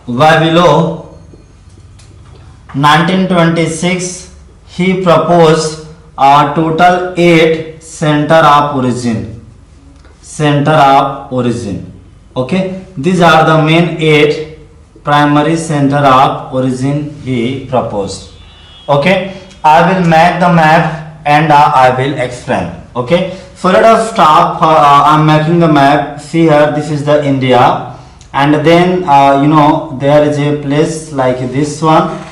By below 1926 he proposed a total 8 center of origin. Okay, these are the main 8 primary center of origin he proposed. Okay, I will make the map and I will explain. Okay, so let us start. I'm making the map. See here, this is the India, and then there is a place like this one.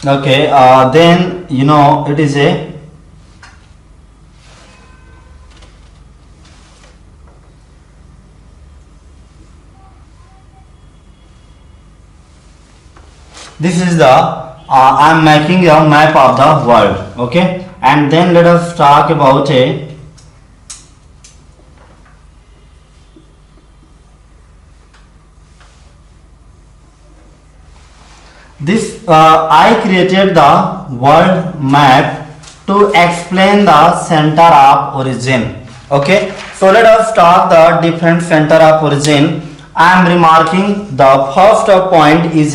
Okay, then it is a this is the I'm making a map of the world. Okay, and then let us talk about this. I created the world map to explain the center of origin. Okay, so let us talk the different center of origin. I am remarking the first point is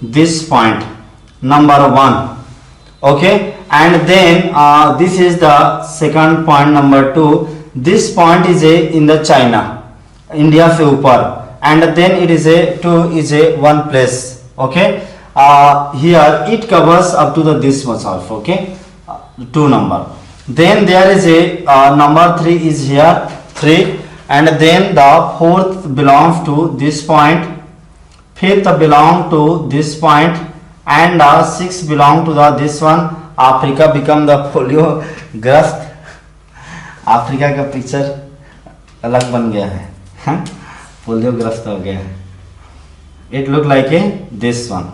this point number 1. Okay, and then this is the second point number 2. This point is in the China, India से ऊपर, and then it is a 2 is a one place. Okay, here it covers up to the this much also. Okay, 2 number. Then there is a number 3 is here 3, and then the fourth belongs to this point, fifth belong to this point, and 6 belong to the this one. Africa become the polio ग्रस्त. Africa का picture अलग बन गया है, polio ग्रस्त हो गया है. It look like this one.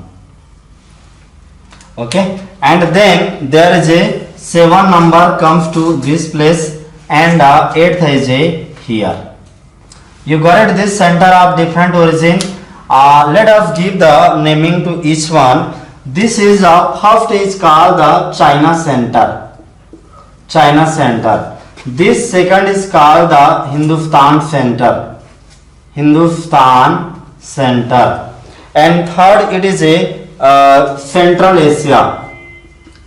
Okay, and then there is a 7 number comes to this place, and 8th is here. You got it, this center of different origin. Let us give the naming to each one. This is first is called the China center. This second is called the Hindustan center. And third it is a Central Asia.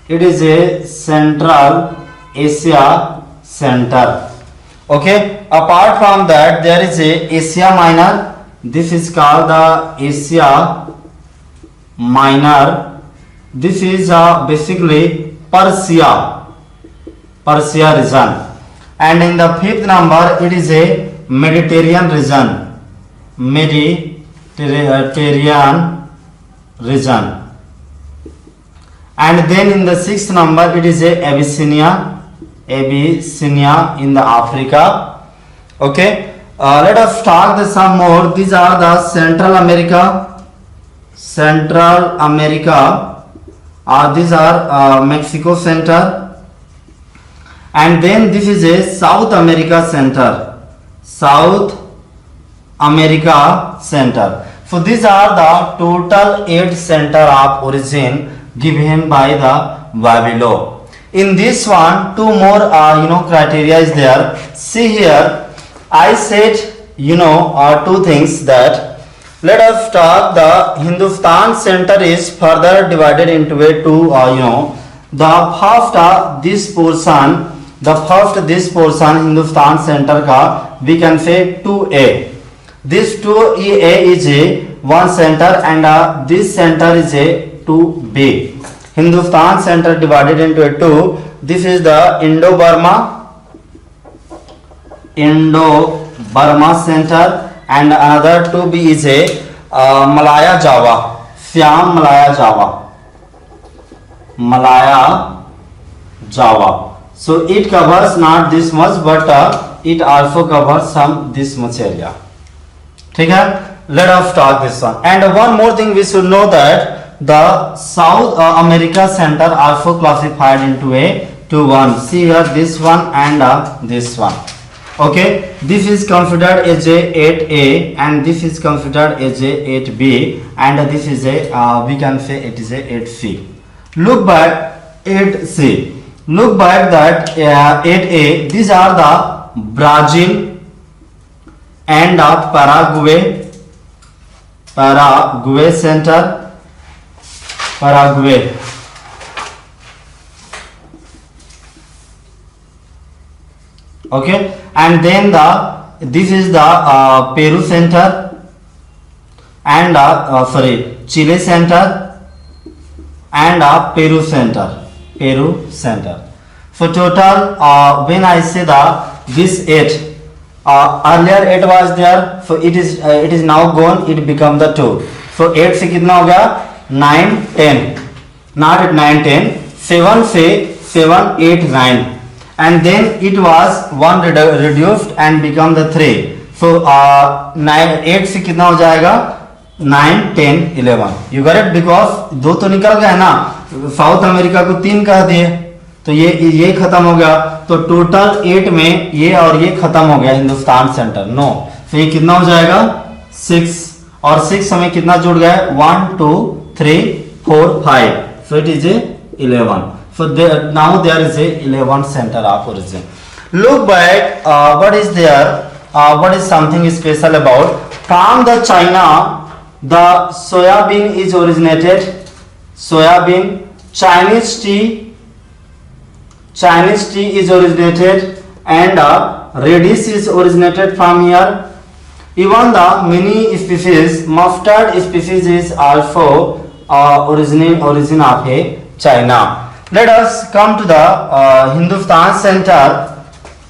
It is a Central Asia center. Okay, apart from that there is a Asia Minor. This is called the Asia Minor. This is basically Persia region. And in the fifth number it is a Mediterranean region. And then in the sixth number it is a Abyssinia in the Africa. Okay, let us start some more. These are the Central America. These are Mexico center. And then this is a South America center. So these are the total 8 center of origin given by the Babylon. In this one, 2 more criteria is there. See here, I said 2 things that let us start. The Hindustan center is further divided into a 2. The first this portion Hindustan center ka we can say 2A. This 2A is a one center, and this center is a 2B. Hindustan center divided into a 2. This is the Indo-Burma center, and another 2B is a Malaya Java. So it covers not this much, but it also covers some this much area. Okay, let us start this one. And one more thing we should know that the South America center also classified into a 2-1. See here, this one and this one. Okay, this is considered as a 8A, and this is considered as a 8B, and this is a we can say it is a 8C. Look back 8C. Look back that 8A. These are the Brazil and Paraguay center, Paraguay. Okay, and then this is the Peru center and Chile center and Peru center. So total when I say this 8, earlier 8 was there, so it is now gone, it become the 2. So 8 से कितना हो गया 9 10, not at 9 10, 7 से 7 8 9, and then it was 1 reduced and become the 3. So 8 से कितना हो जाएगा 9 10 11. You got it? Because दो तो निकल गया ना, साउथ अमेरिका को 3 कह दिए, तो ये खत्म हो गया, तो टोटल 8 में ये और ये खत्म हो गया हिंदुस्तान सेंटर. नो, तो ये कितना हो जाएगा 6, और 6 हमें कितना जुड़ गया 1 2 3 4 5, so it is a 11. So now there is a 11 center of origin. Look back, what is there, what is something special about from the China, the soybean is originated, soybean. Chinese tea is originated, and radish is originated from here. Even the many species, mustard species is also origin of China. Let us come to the Hindustan center.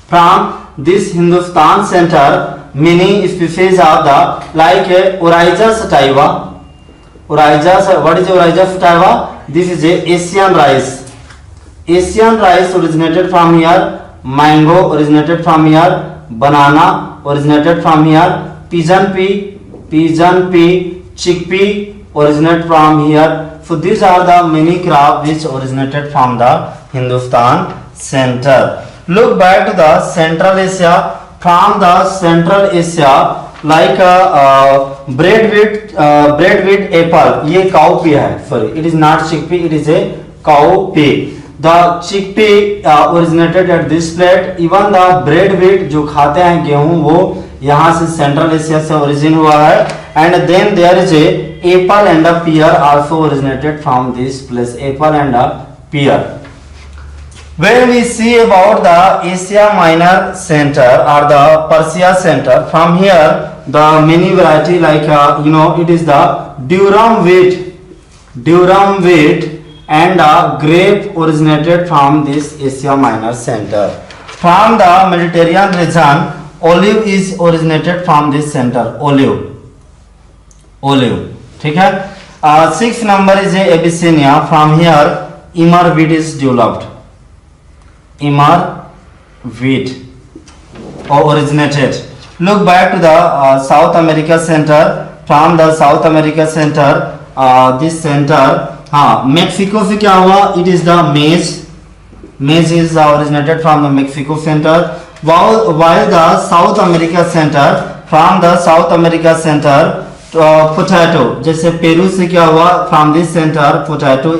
From this Hindustan center, many species are the like Oryza sativa. What is Oryza sativa? This is a Asian rice. Asian rice originated from here. Mango originated from here. Banana originated from here. Pigeon pea, chickpea originate from here. So these are the many crops which originated from the Hindustan center. Look back to the Central Asia. From the Central Asia, like breadwheat apple, ये cowpea है. Sorry, it is not chickpea, it is a cowpea. The chickpea originated at this plate. Even the breadwheat जो खाते हैं गेहूं, वो यहाँ से central Asia से ओरिजिन हुआ है. And then there is a apple and a pear also originated from this place. Apple and a pear. When we see about the Asia Minor center or the Persia center, from here the many variety like it is the durum wheat and grape originated from this Asia Minor center. From the Mediterranean region, olive is originated from this center. Olive, ठीक है. 6 number is a Abyssinia. From here emmer wheat is developed. Emmer wheat originated. Look back to the South America center. From the South America center, this center, Mexico से क्या हुआ? It is the maize is originated from the Mexico center. While the South America center, from the South America center, potato, जैसे Peru से क्या हुआ? From this center potato